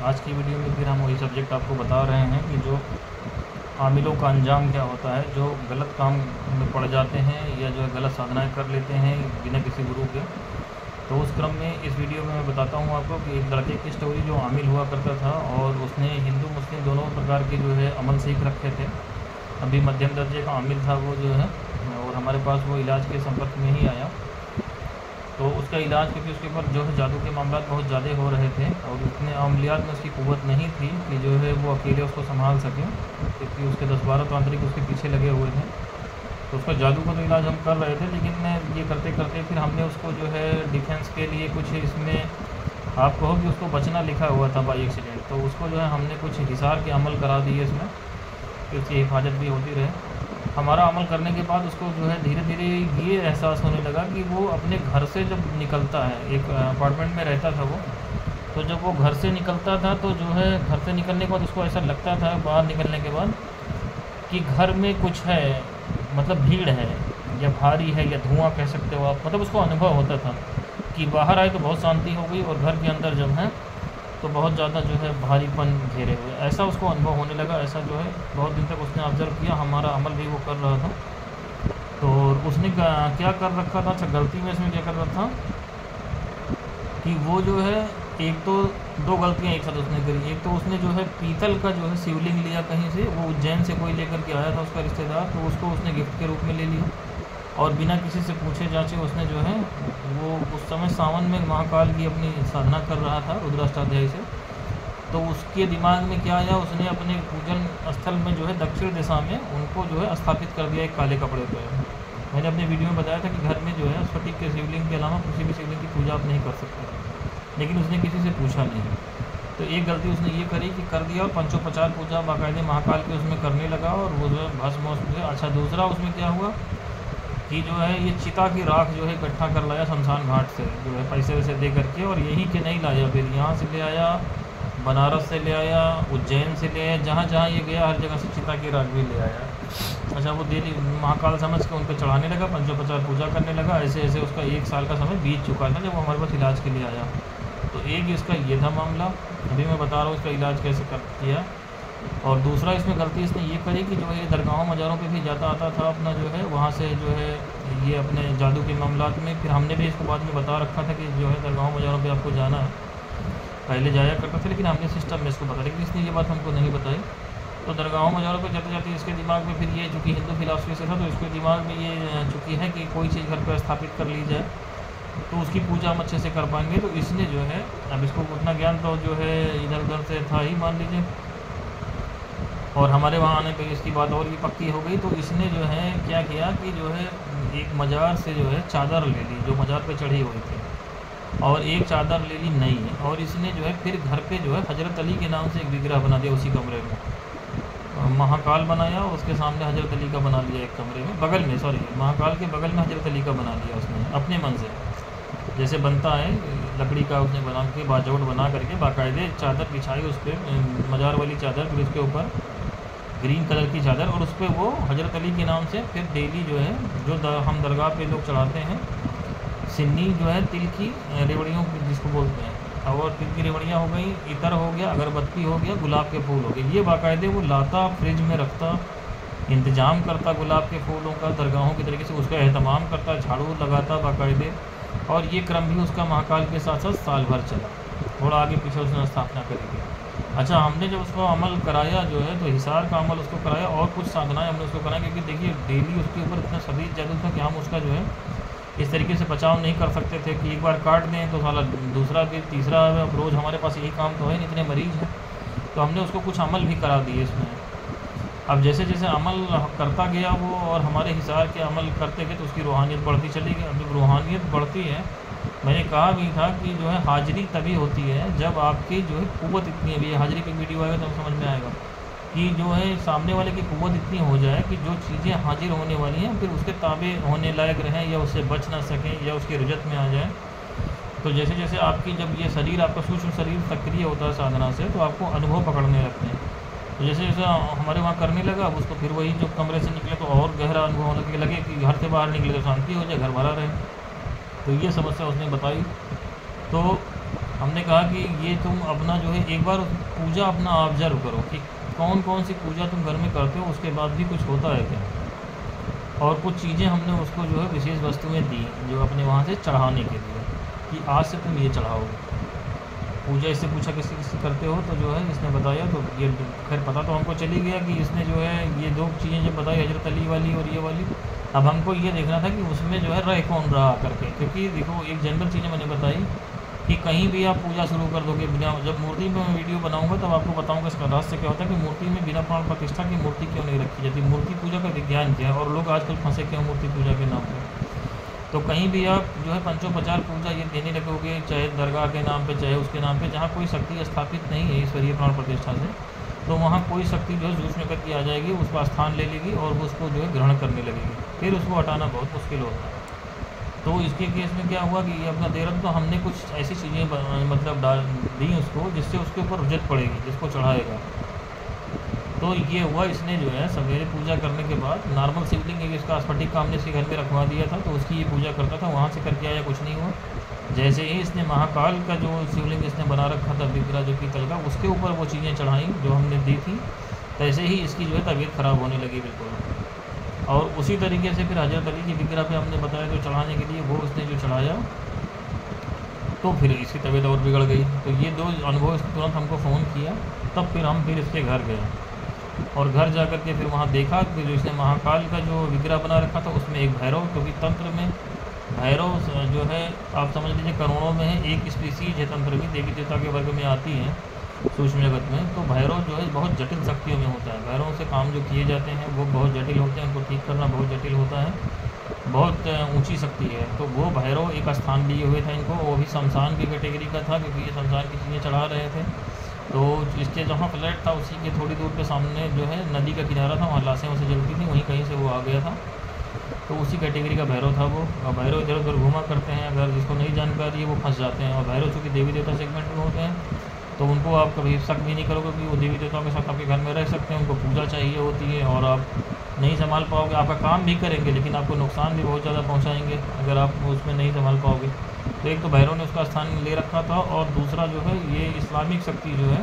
आज की वीडियो में फिर हम वही सब्जेक्ट आपको बता रहे हैं कि जो आमिलों का अंजाम क्या होता है, जो गलत काम में पड़ जाते हैं या जो है गलत साधनाएं कर लेते हैं बिना किसी गुरु के। तो उस क्रम में इस वीडियो में मैं बताता हूँ आपको कि एक लड़के की स्टोरी जो आमिल हुआ करता था और उसने हिंदू मुस्लिम दोनों प्रकार के जो है अमल सीख रखे थे। अभी मध्यम दर्जे का आमिल था वो जो है, और हमारे पास वो इलाज के संपर्क में ही आया। तो उसका इलाज, क्योंकि उसके ऊपर जो है जादू के मामला बहुत ज़्यादा हो रहे थे और उतने अमलियात में उसकी कुव्वत नहीं थी कि जो है वो अकेले उसको संभाल सकें, क्योंकि उसके 10-12 तांत्रिक उसके पीछे लगे हुए थे। तो उसका जादू का तो इलाज हम कर रहे थे, लेकिन ये करते करते फिर हमने उसको जो है डिफेंस के लिए कुछ इसमें, आप कहो कि उसको बचना लिखा हुआ था बाई एक्सीडेंट, तो उसको जो है हमने कुछ हिसार के अमल करा दिए इसमें कि उसकी हिफाजत भी होती रहे। हमारा अमल करने के बाद उसको जो है धीरे धीरे ये एहसास होने लगा कि वो अपने घर से जब निकलता है, एक अपार्टमेंट में रहता था वो, तो जब वो घर से निकलता था तो जो है घर से निकलने के बाद उसको ऐसा लगता था बाहर निकलने के बाद कि घर में कुछ है, मतलब भीड़ है या भारी है या धुआं कह सकते हो आप, मतलब उसको अनुभव होता था कि बाहर आए तो बहुत शांति हो गई और घर के अंदर जब है तो बहुत ज़्यादा जो है भारीपन घेरे हुए, ऐसा उसको अनुभव होने लगा। ऐसा जो है बहुत दिन तक उसने ऑब्ज़र्व किया, हमारा अमल भी वो कर रहा था। तो उसने क्या कर रखा था, अच्छा गलती में इसमें क्या कर रहा था कि वो जो है, एक तो दो गलतियाँ एक साथ उसने करी। एक तो उसने जो है पीतल का जो है शिवलिंग लिया कहीं से, वो उज्जैन से कोई लेकर के आया था उसका रिश्तेदार, तो उसको उसने गिफ्ट के रूप में ले लिया और बिना किसी से पूछे जांचे उसने जो है, वो उस समय सावन में महाकाल की अपनी साधना कर रहा था रुद्राष्टाध्यायी से, तो उसके दिमाग में क्या आया, उसने अपने पूजन स्थल में जो है दक्षिण दिशा में उनको जो है स्थापित कर दिया एक काले कपड़े पर। मैंने अपने वीडियो में बताया था कि घर में जो है स्फटिक के शिवलिंग के अलावा किसी भी शिवलिंग की पूजा आप नहीं कर सकते, लेकिन उसने किसी से पूछा नहीं। तो एक गलती उसने ये करी कि कर दिया और पंचोपचार पूजा बाकायदे महाकाल के उसमें करने लगा और वो जो है भस्म से। अच्छा दूसरा उसमें क्या हुआ कि जो है ये चिता की राख जो है इकट्ठा कर लाया शमशान घाट से, जो है पैसे वैसे दे करके, और यहीं के नहीं लाया, फिर यहाँ से ले आया, बनारस से ले आया, उज्जैन से ले आया, जहाँ जहाँ ये गया हर जगह से चिता की राख भी ले आया। अच्छा वो डेली महाकाल समझ के उन पर चढ़ाने लगा, पंचोपचार पूजा करने लगा। ऐसे ऐसे उसका 1 साल का समय बीत चुका था जब वो हमारे पास इलाज के लिए आया। तो एक इसका ये था मामला, अभी मैं बता रहा हूँ इसका इलाज कैसे किया। और दूसरा इसमें गलती इसने ये करी कि जो है दरगाहों मज़ारों पे भी जाता आता था अपना जो है, वहाँ से जो है ये अपने जादू के मामलात में, फिर हमने भी इसको बाद में बता रखा था कि जो है दरगाहों मज़ारों पे आपको जाना है, पहले जाया करता था, लेकिन हमने सिस्टम में इसको बता, लेकिन इसने ये बात हमको नहीं बताई। तो दरगाहों मज़ारों पे जाते जाते इसके दिमाग में फिर ये, चूँकि हिंदू फिलासफी से था तो इसके दिमाग में ये चूँकि है कि कोई चीज़ घर पर स्थापित कर ली जाए तो उसकी पूजा हम अच्छे से कर पाएंगे। तो इसने जो है, अब इसको उतना ज्ञान तो जो है इधर उधर से था ही मान लीजिए, और हमारे वहाँ आने पे इसकी बात और भी पक्की हो गई। तो इसने जो है क्या किया कि जो है एक मज़ार से जो है चादर ले ली जो मज़ार पे चढ़ी हुई थी, और एक चादर ले ली नई, और इसने जो है फिर घर पे जो है हज़रत अली के नाम से एक विग्रह बना दिया उसी कमरे में, महाकाल बनाया, उसके सामने हज़रत अली का बना लिया एक कमरे में, बगल में, सॉरी महाकाल के बगल में हज़रत अली का बना लिया उसने अपने मन से, जैसे बनता है लकड़ी का, उसने बना के बाजोट बना करके बाकायदे चादर बिछाई उस पर, मज़ार वाली चादर, फिर उसके ऊपर ग्रीन कलर की चादर, और उस पर वो हज़रत अली के नाम से फिर डेली जो है जो हम दरगाह पे लोग चढ़ाते हैं सिन्नी जो है तिल की रेवड़ियों जिसको बोलते हैं, और तिल की रेवड़ियाँ हो गई, इतर हो गया, अगरबत्ती हो गया, गुलाब के फूल हो गए, ये बाकायदे वो लाता, फ्रिज में रखता, इंतज़ाम करता गुलाब के फूलों का दरगाहों की तरीके से, उसका एहतमाम करता, झाड़ू लगाता बाकायदे, और ये क्रम भी उसका महाकाल के साथ साथ साल भर चला, थोड़ा आगे पीछे उसने स्थापना करी थी। अच्छा हमने जब उसको अमल कराया जो है, तो हिसार का अमल उसको कराया और कुछ साधनाएं हमने उसको कराई, क्योंकि देखिए डेली उसके ऊपर इतना शदीद जादू था कि हम उसका जो है इस तरीके से बचाव नहीं कर सकते थे कि एक बार काट दें तो साला दूसरा भी तीसरा, अब रोज़ हमारे पास यही काम तो है नहीं, इतने मरीज़ हैं, तो हमने उसको कुछ अमल भी करा दिए इसमें। अब जैसे जैसे अमल करता गया वो और हमारे हिसार के अमल करते गए तो उसकी रूहानियत बढ़ती चली गई। अब जब रूहानियत बढ़ती है, मैंने कहा भी था कि जो है हाजिरी तभी होती है जब आपकी जो है कुव्वत इतनी, अभी हाजिरी पे वीडियो आएगा तो समझ में आएगा कि जो है सामने वाले की कुव्वत इतनी हो जाए कि जो चीज़ें हाजिर होने वाली हैं फिर उसके ताबे होने लायक रहें या उससे बच ना सकें या उसकी रुजत में आ जाए। तो जैसे जैसे आपकी जब ये शरीर, आपका सूक्ष्म शरीर सक्रिय होता है साधना से, तो आपको अनुभव पकड़ने लगते हैं। तो जैसे जैसे हमारे वहाँ करने लगा, अब उसको फिर वही जो कमरे से निकले तो और गहरा अनुभव होने लगे कि घर से बाहर निकले तो शांति हो जाए, घर भरा रहे। तो ये समस्या उसने बताई। तो हमने कहा कि ये तुम अपना जो है एक बार पूजा अपना ऑब्जर्व करो कि कौन कौन सी पूजा तुम घर में करते हो, उसके बाद भी कुछ होता है क्या। और कुछ चीज़ें हमने उसको जो है विशेष वस्तुएं दी जो अपने वहाँ से चढ़ाने के लिए, कि आज से तुम ये चढ़ाओगे पूजा। इससे पूछा किसी किसी करते हो, तो जो है इसने बताया, तो ये खैर पता तो हमको चली गया कि इसने जो है ये दो चीज़ें जब बताई, हजरत अली वाली और ये वाली। अब हमको ये देखना था कि उसमें जो है रह कौन रहा करके, क्योंकि देखो एक जनरल चीज़ें मैंने बताई कि कहीं भी आप पूजा शुरू कर दोगे बिना, जब मूर्ति में मैं वीडियो बनाऊंगा तब आपको बताऊंगा इसका रहस्य क्या होता है कि मूर्ति में बिना प्राण प्रतिष्ठा की मूर्ति क्यों नहीं रखी जाती, मूर्ति पूजा का विज्ञान क्या है, और लोग आजकल फंसे क्यों मूर्ति पूजा के नाम पर। तो कहीं भी आप जो है पंचोपचार पूजा ये देने लगोगे, चाहे दरगाह के नाम पे चाहे उसके नाम पे, जहाँ कोई शक्ति स्थापित नहीं है ईश्वरीय प्राण प्रतिष्ठा से, तो वहाँ कोई शक्ति जो है जूझ में करके आ जाएगी, उसका स्थान ले लेगी और उसको जो है ग्रहण करने लगेगी, फिर उसको हटाना बहुत मुश्किल होता है। तो इसके केस में क्या हुआ कि ये अपना दे रहा, तो हमने कुछ ऐसी चीज़ें मतलब डाल दी उसको जिससे उसके ऊपर रुजत पड़ेगी जिसको चढ़ाएगा। तो ये हुआ, इसने जो है सवेरे पूजा करने के बाद नॉर्मल शिवलिंग एक इसका स्फटिक का हमने इसके घर में रखवा दिया था, तो उसकी ये पूजा करता था, वहाँ से करके आया, कुछ नहीं हुआ। जैसे ही इसने महाकाल का जो शिवलिंग इसने बना रखा था विग्रह जो पीतल का, उसके ऊपर वो चीज़ें चढ़ाई जो हमने दी थी, तैसे ही इसकी जो है तबीयत ख़राब होने लगी बिल्कुल। और उसी तरीके से फिर हजरत अली की विग्रह पे हमने बताया जो चढ़ाने के लिए, वो उसने जो चढ़ाया तो फिर इसकी तबीयत और बिगड़ गई। तो ये दो अनुभव इसने तुरंत हमको फ़ोन किया, तब फिर हम फिर इसके घर गए और घर जा कर के फिर वहाँ देखा कि जो इसने महाकाल का जो विग्रह बना रखा था उसमें एक भैरव, क्योंकि तंत्र में भैरव जो है आप समझ लीजिए करोड़ों में है, एक स्पीसीज है तंत्र की, देवी देवता के वर्ग में आती है सूक्ष्म जगत में। तो भैरव जो है बहुत जटिल शक्तियों में होता है, भैरवों से काम जो किए जाते हैं वो बहुत जटिल होते हैं, उनको ठीक करना बहुत जटिल होता है, बहुत ऊंची शक्ति है। तो वो भैरव एक स्थान लिए हुए था इनको, वो भी शमशान की कैटेगरी का था, क्योंकि ये शमशान की चीज़ें चढ़ा रहे थे। तो इसके जहाँ फ्लैट था उसी के थोड़ी दूर पे सामने जो है नदी का किनारा था, वहाँ लाशें उसे जलती थी, वहीं कहीं से वो आ गया था। तो उसी कैटेगरी का भैरव था वो। और भैरव इधर उधर घूमा करते हैं, अगर जिसको नहीं जानकारी है वो फंस जाते हैं। और भैरव चूँकि देवी देवता सेगमेंट में होते हैं तो उनको आप कभी शक भी नहीं करोगे कि वो देवी देवताओं के साथ आपके घर में रह सकते हैं, उनको पूजा चाहिए होती है और आप नहीं संभाल पाओगे। आपका काम भी करेंगे लेकिन आपको नुकसान भी बहुत ज़्यादा पहुँचाएंगे अगर आप उसमें नहीं संभाल पाओगे। तो एक तो भैरव ने उसका स्थान ले रखा था, और दूसरा जो है ये इस्लामिक शक्ति जो है,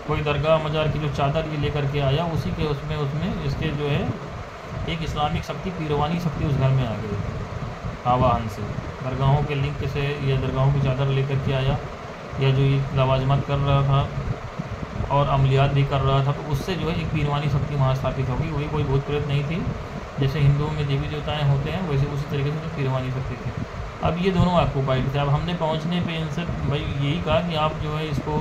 कोई दरगाह मजार की जो चादर ये लेकर के आया, उसी के उसमें इसके जो है एक इस्लामिक शक्ति, पीरवानी शक्ति उस घर में आ गई आवाहन से, दरगाहों के लिंक से, या दरगाहों की चादर लेकर के आया, या जो ये लवाजमत कर रहा था और अमलियात भी कर रहा था, तो उससे जो है एक पीरवानी शक्ति वहाँ स्थापित होगी। वही कोई भूत प्रेत नहीं थी, जैसे हिंदुओं में देवी देवताएँ होते हैं वैसे उसी तरीके से पीरवानी शक्ति थी। अब ये दोनों ऑक्यूपाइड थे। अब हमने पहुँचने पे इनसे भाई यही कहा कि आप जो है इसको,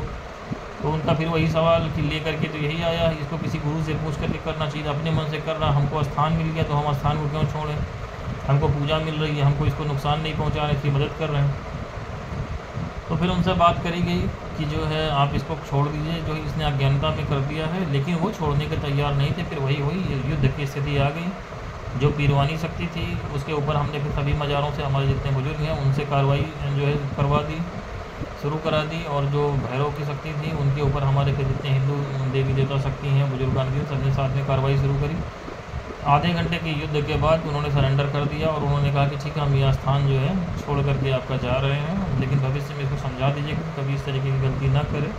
तो उनका फिर वही सवाल कि ले करके तो यही आया, इसको किसी गुरु से पूछ करके करना चाहिए, अपने मन से कर रहा, हमको स्थान मिल गया तो हम स्थान को क्यों छोड़ें, हमको पूजा मिल रही है, हमको इसको नुकसान नहीं पहुँचा रहे, इसकी मदद कर रहे हैं। तो फिर उनसे बात करी गई कि जो है आप इसको छोड़ दीजिए, जो इसने अज्ञानता में कर दिया है, लेकिन वो छोड़ने के तैयार नहीं थे। फिर वही युद्ध की स्थिति आ गई। जो पीरवानी शक्ति थी उसके ऊपर हमने फिर सभी मज़ारों से, हमारे जितने बुजुर्ग हैं उनसे कार्रवाई जो है करवा दी, शुरू करा दी। और जो भैरव की शक्ति थी उनके ऊपर हमारे फिर जितने हिंदू देवी देवता शक्ति हैं बुजुर्गान की, सबने साथ में कार्रवाई शुरू करी। आधे घंटे के युद्ध के बाद उन्होंने सरेंडर कर दिया और उन्होंने कहा कि ठीक है हम यह स्थान जो है छोड़ करके आपका जा रहे हैं, लेकिन भविष्य में इसको समझा दीजिए कि कभी इस तरीके की गलती ना करें,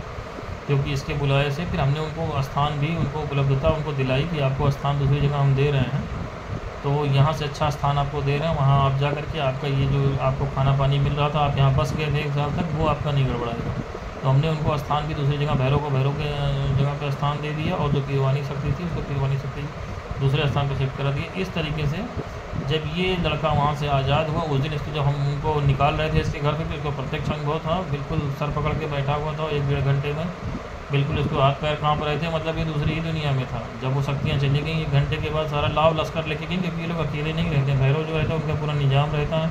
क्योंकि इसके बुलाए से फिर हमने उनको स्थान भी, उनको उपलब्धता उनको दिलाई कि आपको स्थान दूसरी जगह हम दे रहे हैं, तो यहाँ से अच्छा स्थान आपको दे रहे हैं, वहाँ आप जा करके आपका ये जो आपको खाना पानी मिल रहा था, आप यहाँ बस गए थे 1 साल तक, वो आपका नहीं गड़बड़ाएगा। तो हमने उनको स्थान भी दूसरी जगह, भैरव के जगह पर स्थान दे दिया, और जो पीरवानी शक्ति थी उसको पीरवानी शक्ति दूसरे स्थान पर शिफ्ट करा दिए। इस तरीके से जब ये लड़का वहाँ से आज़ाद हुआ, उस दिन इसको जब हम उनको निकाल रहे थे इसके घर से, तो इसको प्रत्यक्ष अनुभव था, बिल्कुल सर पकड़ के बैठा हुआ था 1-1.5 घंटे में, बिल्कुल इसको हाथ पैर कांप रहे थे, मतलब ये दूसरी ही दुनिया में था। जब वो शक्तियाँ चली गई 1 घंटे के बाद सारा लाव लश्कर लेके गई, क्योंकि ये लोग अकेले नहीं रहते, भैरव जो रहता है उनका पूरा निजाम रहता है,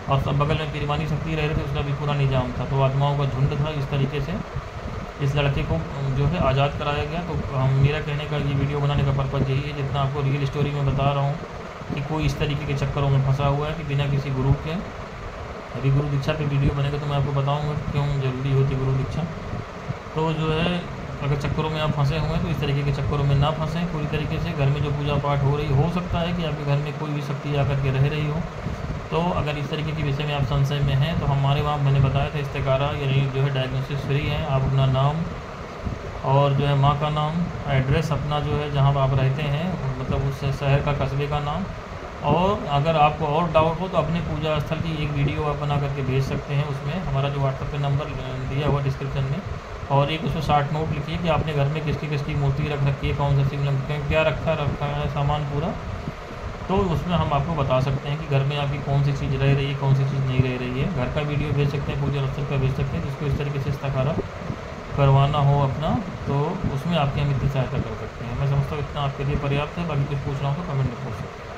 और सब बगल में पीरवानी शक्ति रह रहे थे उसका भी पूरा निजाम था। तो आत्माओं का झुंड था। इस तरीके से इस लड़के को जो है आज़ाद कराया गया। तो हम, मेरा कहने का ये वीडियो बनाने का पर्पज़ यही है, जितना आपको रियल स्टोरी में बता रहा हूँ कि कोई इस तरीके के चक्करों में फंसा हुआ है कि बिना किसी गुरु के, अभी गुरु दीक्षा पे वीडियो बनेगा तो मैं आपको बताऊँगा क्यों ज़रूरी होती गुरु दीक्षा। तो जो है अगर चक्करों में आप फंसे हुए हैं तो इस तरीके के चक्करों में ना फंसें। पूरी तरीके से घर में जो पूजा पाठ हो रही, हो सकता है कि आपके घर में कोई भी शक्ति आकर के रह रही हो, तो अगर इस तरीके के विषय में आप संशय में हैं तो हमारे वहाँ मैंने बताया था इस्तेकारा यानी जो है डायग्नोसिस फ्री है। आप अपना नाम और जो है माँ का नाम, एड्रेस अपना जो है जहाँ आप रहते हैं मतलब उस शहर का, कस्बे का नाम, और अगर आपको और डाउट हो तो अपने पूजा स्थल की एक वीडियो आप बना करके भेज सकते हैं। उसमें हमारा जो व्हाट्सएप पे नंबर दिया हुआ डिस्क्रिप्शन में, और एक उसमें शॉर्ट नोट लिखिए कि आपने घर में किसकी किसकी मूर्ति रख रखी है, कौन सा शिवलिंग, क्या रखा है सामान पूरा। तो उसमें हम आपको बता सकते हैं कि घर में आपकी कौन सी चीज़ रह रही है, कौन सी चीज़ नहीं रह रही है। घर का वीडियो भेज सकते हैं, पूजा स्थल का भेज सकते हैं, जिसको इस तरीके से इस्तेखारा करवाना हो अपना, तो उसमें आपकी हम इतनी सहायता कर सकते हैं। मैं समझता हूँ इतना आपके लिए पर्याप्त है। बाकी कुछ पूछना हो तो कमेंट में पूछ सकते हैं।